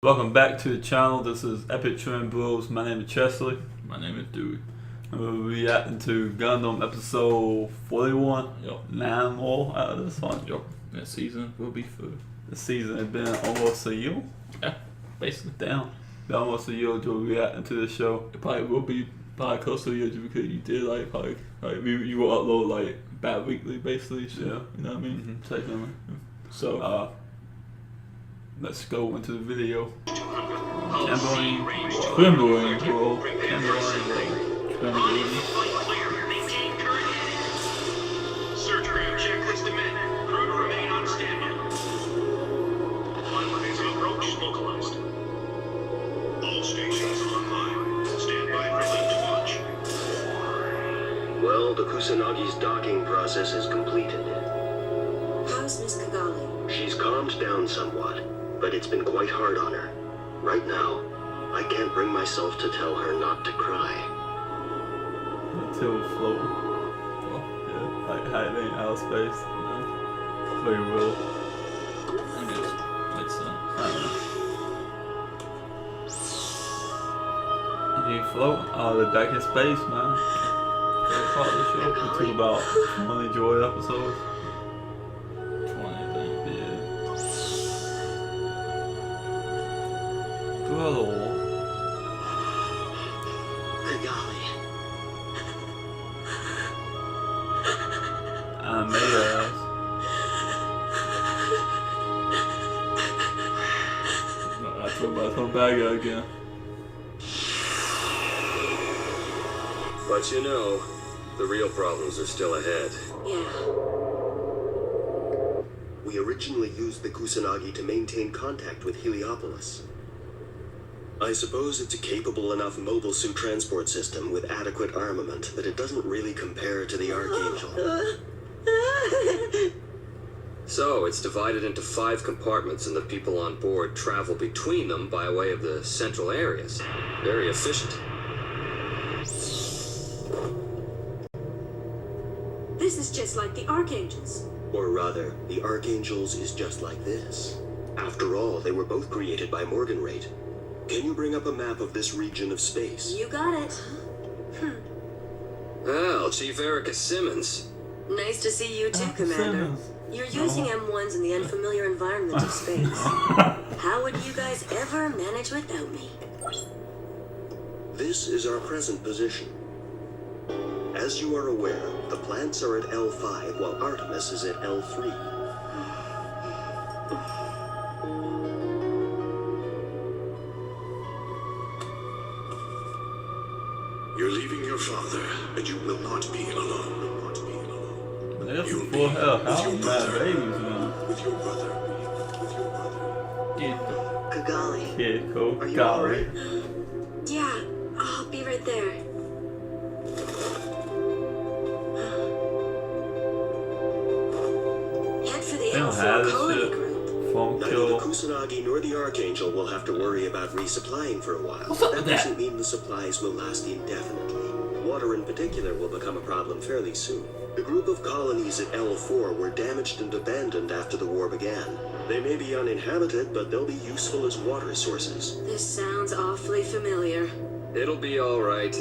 Welcome back to the channel. This is Epic Trend Bros. My name is Chesley. My name is Dewey. And we'll be reacting to Gundam episode 41. Yep. 9 more out of this one. Yep. That season will be full. The season has been almost a year. Yeah, basically. Damn. Been almost a year to reacting to the show. It probably will be close to a year just because you did you will upload like bi-weekly basically. So, Yeah. You know what I mean? Technically. So Let's go into the video. Trembling World. Search ram checklist amended. Crew to remain on standby. Lines of approach localized. All stations online. Stand by for lift launch. Well, the Kusanagi's docking process is completed. How's Miss Kigali? She's calmed down somewhat, but it's been quite hard on her. Right now, I can't bring myself to tell her not to cry. Until floating. well, Yeah. Like hiding in outer space. Very real. I guess it's You float. They're back in space, man. favorite part of the show. It took about 20 joy episodes. 20, I think. Yeah. Hello. Kigali. I made ass. I told bad guy again. But you know, the real problems are still ahead. Yeah. We originally used the Kusanagi to maintain contact with Heliopolis. I suppose it's a capable enough mobile suit transport system with adequate armament, but it doesn't really compare to the Archangel. So, it's divided into 5 compartments and the people on board travel between them by way of the central areas. Very efficient. This is just like the Archangels. Or rather, the Archangels is just like this. After all, they were both created by Morganrate. Can you bring up a map of this region of space? You got it. Well, Chief Erica Simmons. Nice to see you too, Commander. You're using M1s in the unfamiliar environment of space. How would you guys ever manage without me? This is our present position. As you are aware, the plants are at L5 while Artemis is at L3. You're leaving your father, and you will not be alone. There's some full hell. How bad babies, man. With your brother. Kigali. Kid, cool. Are you Got alright? it. Yeah, I'll be right there. Head for the They don't have L4 this colony shit. group. Phone Neither the kill. Kusanagi nor the Archangel will have to worry about resupplying for a while. What's up with That that? doesn't mean the supplies will last indefinitely. Water in particular will become a problem fairly soon. The group of colonies at L4 were damaged and abandoned after the war began. They may be uninhabited, but they'll be useful as water sources. This sounds awfully familiar. It'll be alright.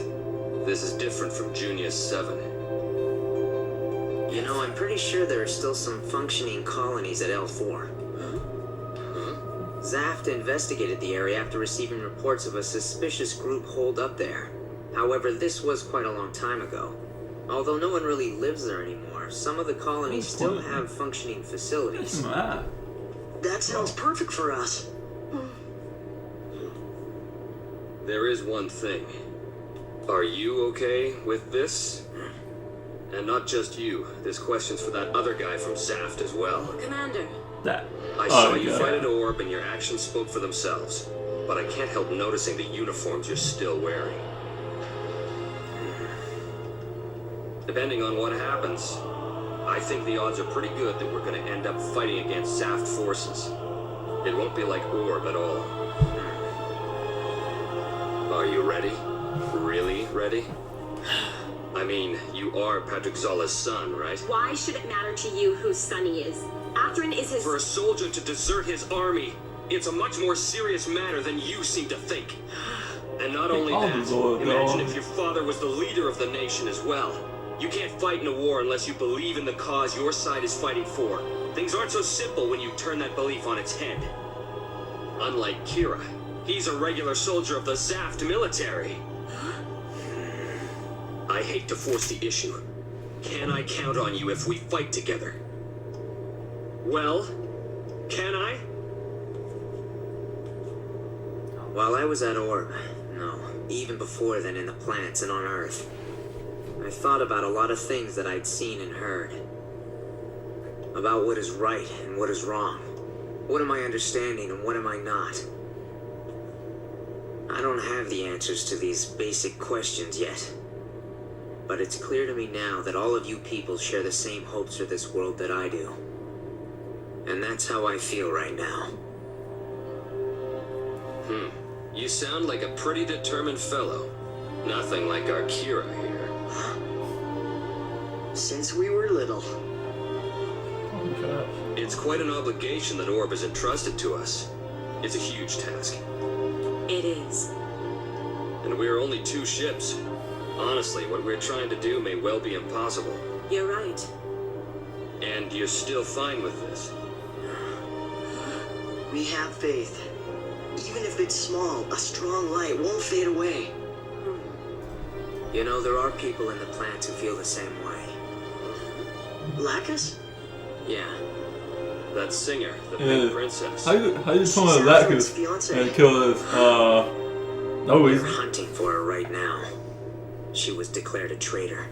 This is different from Junius 7. You know, I'm pretty sure there are still some functioning colonies at L4. Zaft investigated the area after receiving reports of a suspicious group holed up there. However, this was quite a long time ago. Although no one really lives there anymore, some of the colonies still have functioning facilities. Ah. That sounds perfect for us. There is one thing. Are you okay with this? And not just you. This question's for that other guy from Zaft as well. Commander, That. I Oh, saw you yeah. fight an orb and your actions spoke for themselves. But I can't help noticing the uniforms you're still wearing. Depending on what happens, I think the odds are pretty good that we're going to end up fighting against Zaft forces. It won't be like Orb at all. Are you ready? Really ready? I mean, you are Patrick Zala's son, right? Why should it matter to you whose son he is? Athrun is his... For a soldier to desert his army, It's a much more serious matter than you seem to think. And not only Oh, that, Lord, imagine no. if your father was the leader of the nation as well. You can't fight in a war unless you believe in the cause your side is fighting for. Things aren't so simple when you turn that belief on its head. Unlike Kira, he's a regular soldier of the Zaft military. I hate to force the issue. Can I count on you if we fight together? Well, can I? While I was at Orb, no, even before then in the planets and on Earth, I thought about a lot of things that I'd seen and heard. About what is right and what is wrong. What am I understanding and what am I not? I don't have the answers to these basic questions yet. But it's clear to me now that all of you people share the same hopes for this world that I do. And that's how I feel right now. You sound like a pretty determined fellow. Nothing like our Kira here. Since we were little. It's quite an obligation that Orb has entrusted to us. It's a huge task. It is. And we're only 2 ships. Honestly, what we're trying to do may well be impossible. You're right. And you're still fine with this? We have faith. Even if it's small, a strong light won't fade away. You know, there are people in the planets who feel the same way. Lacus? Yeah. That singer, the pink princess. How you come with Sounds Lacus like his fiancé. and kill his, no We're reason. hunting for her right now. She was declared a traitor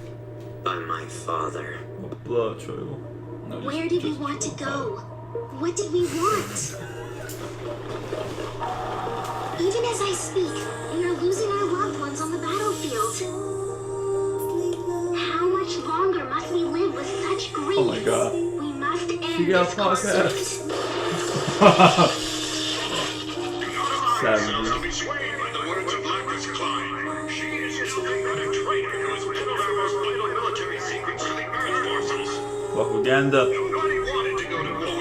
by my father. Blood trail. No, Where did we want to go? What did we want? Even as I speak, we are losing our loved ones on the battlefield. How much longer must we live with such grief? Oh my god. We must end You got this a podcast. conflict. Do not allow yourselves to be swayed by the words of Lacus Klein. She is nothing but a traitor who has revealed our most vital military secrets to the Earth forces. Propaganda. Nobody wanted to go to war.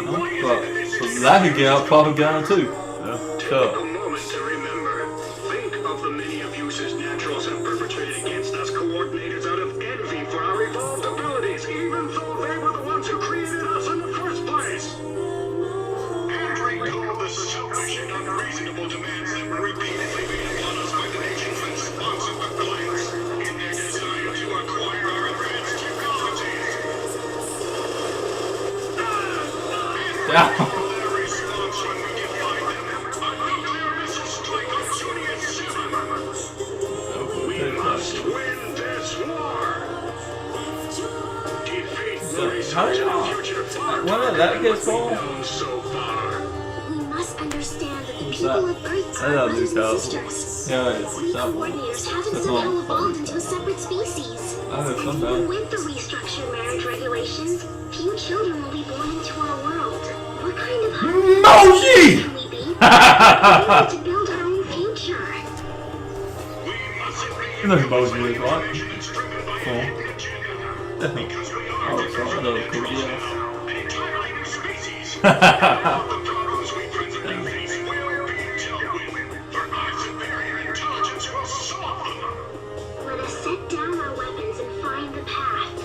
No, Why is but it that this so is that could get out propaganda too. Yeah, Take a sure. moment to remember. Think of the many abuses naturals have perpetrated against us coordinators out of envy for our evolved abilities, even though they were the ones who created us in the first place. Intrigue called the selfish and unreasonable demands that were repeatedly made upon us by the nation's responsive clients in their desire to acquire our advanced technologies. Yeah. Their response when we defied them, a nuclear missile strike on Junior 7. We must win this war. Defeat the research how do you in know? the future far When did better that than get what we've solved? known so far. We must understand that the What's people that? of Earth That's are not brothers Luke and Castles. sisters. Yeah, it's We that one. coordinators haven't That's somehow not evolved funny. into a separate species. I heard And some even bad. with the restructured marriage regulations, few children will be born into our world. What kind of husbands Moji! can we be? We need to build our own future. We mustn't be You know who Moji is, right? information that's driven by a Cool. hidden agenda. Because we are Oh, different so from I know the cool, naturals yeah. now, an entirely new species. And all the problems we presently face will be dealt with, for our superior intelligence will solve them. Let us set down our weapons and find the path.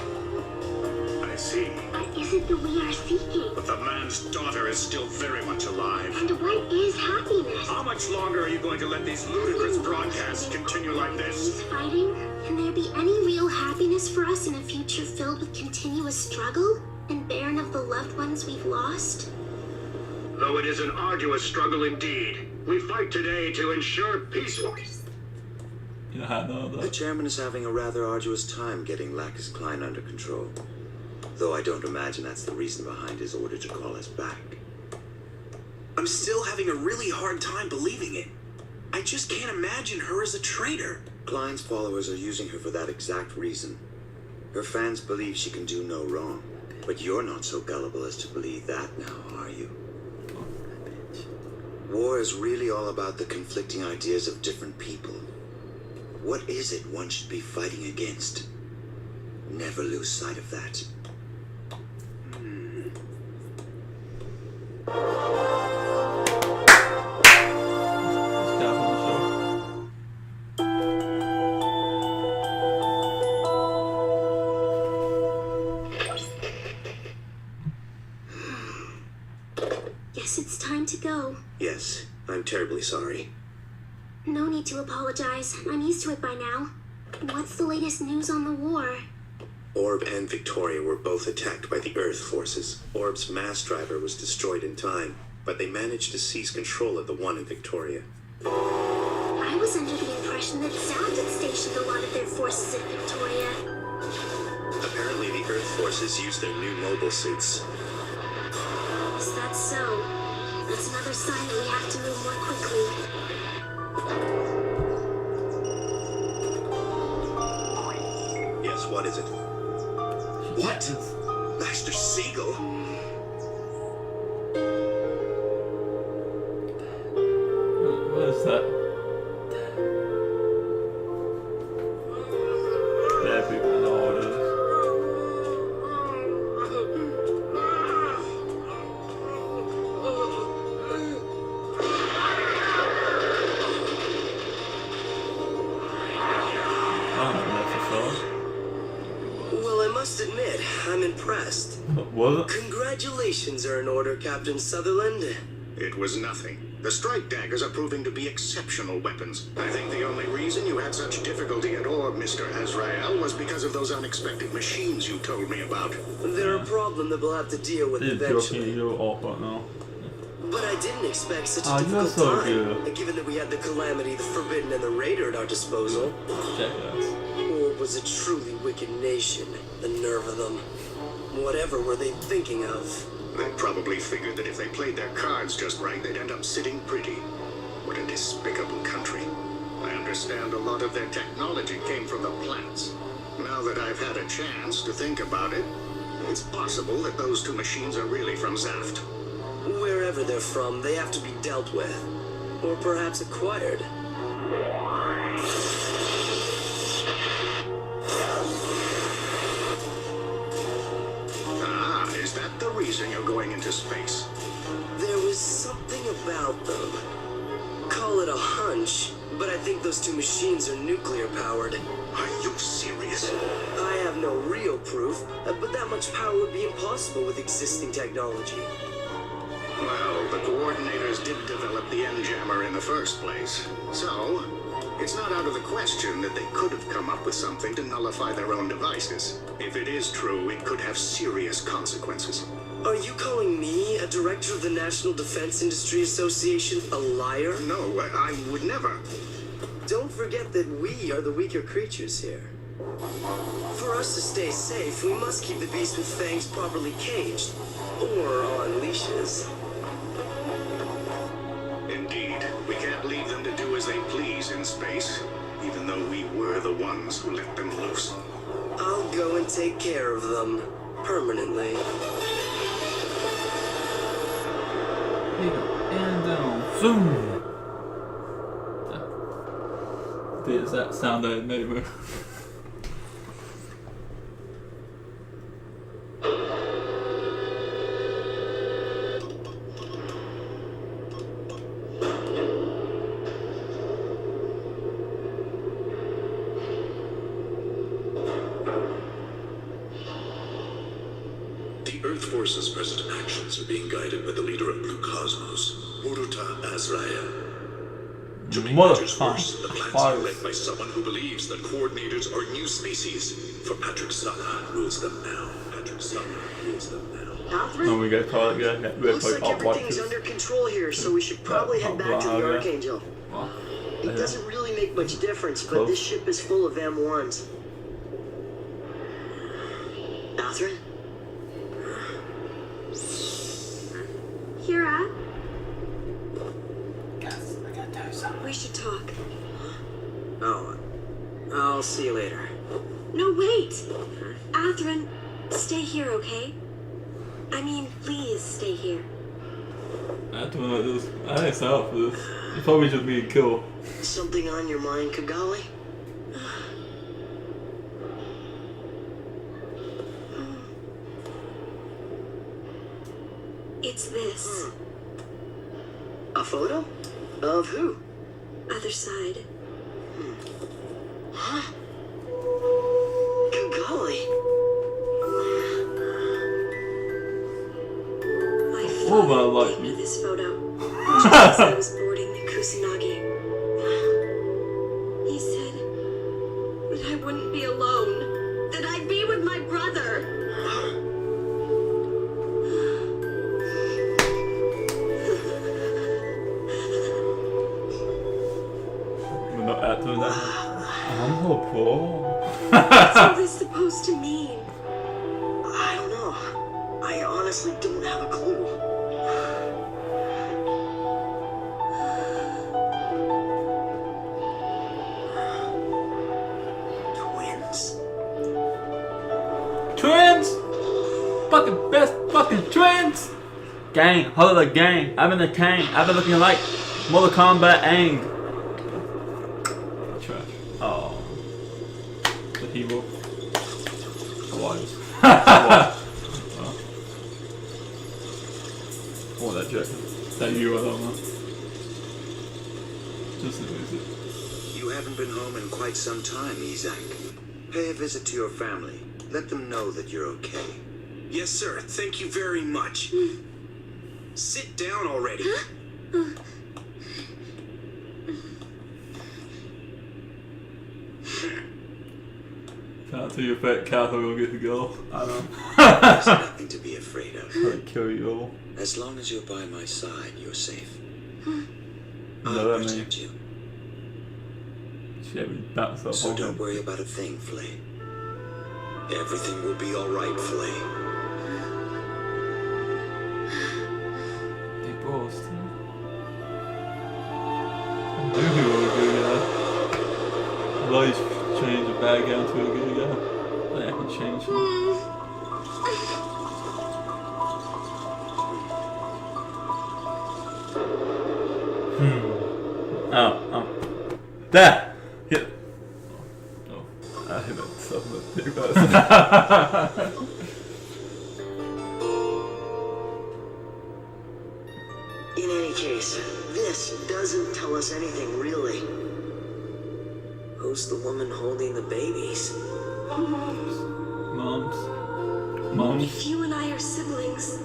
I see. What is it that we are seeking? But the man's daughter is still very much alive. And what is happiness? How much longer are you going to let these ludicrous broadcasts continue like this? Is fighting? Can there be any real happiness for us in a future filled with continuous struggle and barren of the loved ones we've lost? Though it is an arduous struggle indeed, we fight today to ensure peace. You know how I know The that. chairman is having a rather arduous time getting Lacus Klein under control. Though I don't imagine that's the reason behind his order to call us back. I'm still having a really hard time believing it. I just can't imagine her as a traitor. Klein's followers are using her for that exact reason. Her fans believe she can do no wrong. But you're not so gullible as to believe that now, are you? War is really all about the conflicting ideas of different people. What is it one should be fighting against? Never lose sight of that. I'm terribly sorry. No need to apologize. I'm used to it by now. What's the latest news on the war? Orb and Victoria were both attacked by the Earth forces. Orb's mass driver was destroyed in time, but they managed to seize control of the one in Victoria. I was under the impression that Zaft had stationed a lot of their forces at Victoria. Apparently the Earth forces used their new mobile suits. Is that so? That's another sign that we have to move more quickly. Yes, what is it? What? Master Siegel? What is that? Dead people know what it is. Well, I must admit, I'm impressed. Was it? Congratulations are in order, Captain Sutherland. It was nothing. The strike daggers are proving to be exceptional weapons. I think the only reason you had such difficulty at Orb, Mr. Azrael, was because of those unexpected machines you told me about. They're a problem that we'll have to deal with You're eventually. joking, you're off right now. But I didn't expect such a Oh, you're difficult so time, good. given that we had the Calamity, the Forbidden, and the Raider at our disposal. Jackass. Orb was a truly wicked nation. The nerve of them. Whatever were they thinking of? They probably figured that if they played their cards just right, they'd end up sitting pretty. What a despicable country. I understand a lot of their technology came from the planets. Now that I've had a chance to think about it, it's possible that those two machines are really from Zaft. Wherever they're from, they have to be dealt with. Or perhaps acquired. Ah, is that the reason you're going into space? There was something about them. Call it a hunch, but I think those two machines are nuclear powered. Are you serious? I have no real proof, but that much power would be impossible with existing technology. Well, the coordinators did develop the N-jammer in the first place. So, it's not out of the question that they could have come up with something to nullify their own devices. If it is true, it could have serious consequences. Are you calling me, a director of the National Defense Industry Association, a liar? No, I would never. Don't forget that we are the weaker creatures here. For us to stay safe, we must keep the beast with fangs properly caged. Or on leashes. Indeed, we can't leave them to do as they please in space, even though we were the ones who let them loose. I'll go and take care of them. Permanently. Here you go. And down. Zoom! Does that sound like a nightmare? The Earth Force's present actions are being guided by the leader of Blue Cosmos, Muruta Azrael. To make matters worse, the plans are led by someone who believes that coordinators are new species. For Patrick Sala rules them now. Patrick Sala rules them now. And we get caught again. Looks like everything's under control here, so we should probably head back to the Archangel. It doesn't really make much difference, but this ship is full of M1s. Catherine? Kira, Yes, I gotta tell you something. we should talk. Oh, I'll see you later. No, wait! Atherin, stay here, okay? I mean, please stay here. I don't know this. I ain't set up for this. It's probably just me and Kill. Something on your mind, Kigali? It's this. A photo? Of who? Other side. Huh? Kigali? I Oh, my finally life. gave me this photo. Just as I was boarding at doing that. I'm so poor. What's all this supposed to mean? I don't know. I honestly don't have a clue. Twins. Twins! Fucking best fucking twins! Gang, hold the gang. I've been the king. I've been looking like Mortal Kombat Aang. Trash. Oh. The hero. Wise. Oh, that jacket. That you, I don't know. Just amazing. You haven't been home in quite some time, Isaac. Pay a visit to your family. Let them know that you're okay. Yes, sir. Thank you very much. Sit down already. Can't tell your fat cat how we'll get to go. I don't know. There's nothing to be afraid of. I'll kill you all. As long as you're by my side, you're safe. You know I'll what I mean? protect you. She had me bounce up. So don't worry about a thing, Flay. Everything will be alright, Flay. Hey, bros. I do feel really good, yeah. I've always changed a bad guy into a good guy. I can change him. Oh. There! Yeah. Oh. I hit myself in the dick. In any case, this doesn't tell us anything really. Who's the woman holding the babies? Moms. If you and I are siblings,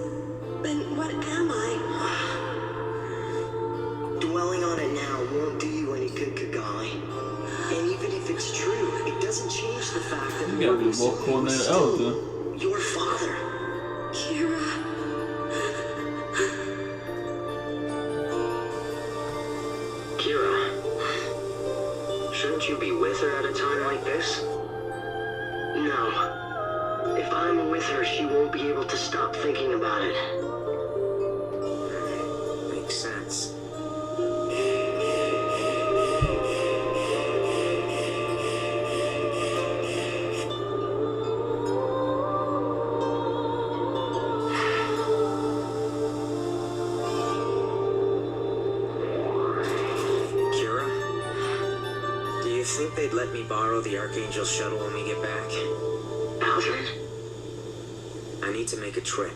then what am I? Dwelling on it now won't do you any good, Kagali. And even if it's true, it doesn't change the fact that You gotta be well coordinated elder. your father. Kira. Kira, shouldn't you be with her at a time like this? No. If I'm with her, she won't be able to stop thinking about it. Makes sense. Kira? Do you think they'd let me borrow the Archangel shuttle when we get back? Alfred? I need to make a trip.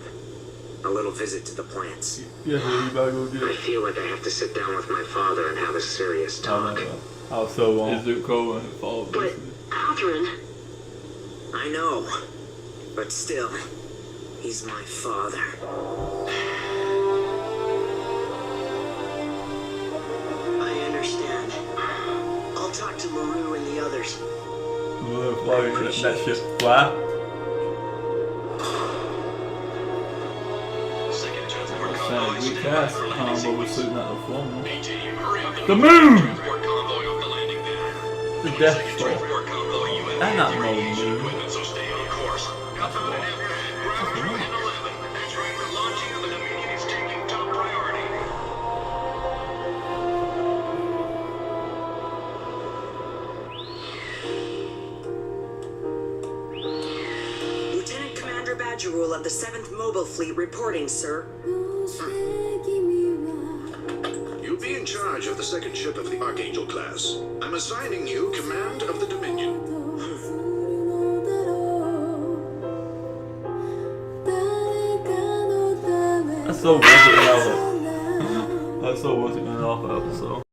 A little visit to the plants. Yeah, you better go get I it. feel like I have to sit down with my father and have a serious talk. I was so wrong. Is it cold and fall? But, Alfred... I know. But still, he's my father. I understand. I'll talk to LaRue and the others. That shit flat. Second transport convoy Saying we stand cast by for landing but we're sequence. sitting at the phone. Team, hurry up and The move moon! transport convoy off the landing pad. The Death Second Star. transport convoy, you have That's not no anti-radiation moon. equipment, so stay on course. Alpha and Ground crew and 11. That's right, the launching of the Dominion is taking top priority. Lieutenant Commander Badgerul of the 7th Mobile Fleet reporting, sir. You'll be in charge of the second ship of the Archangel class. I'm assigning you command of the Dominion. That's so worth it. That's so worth it in an awful episode.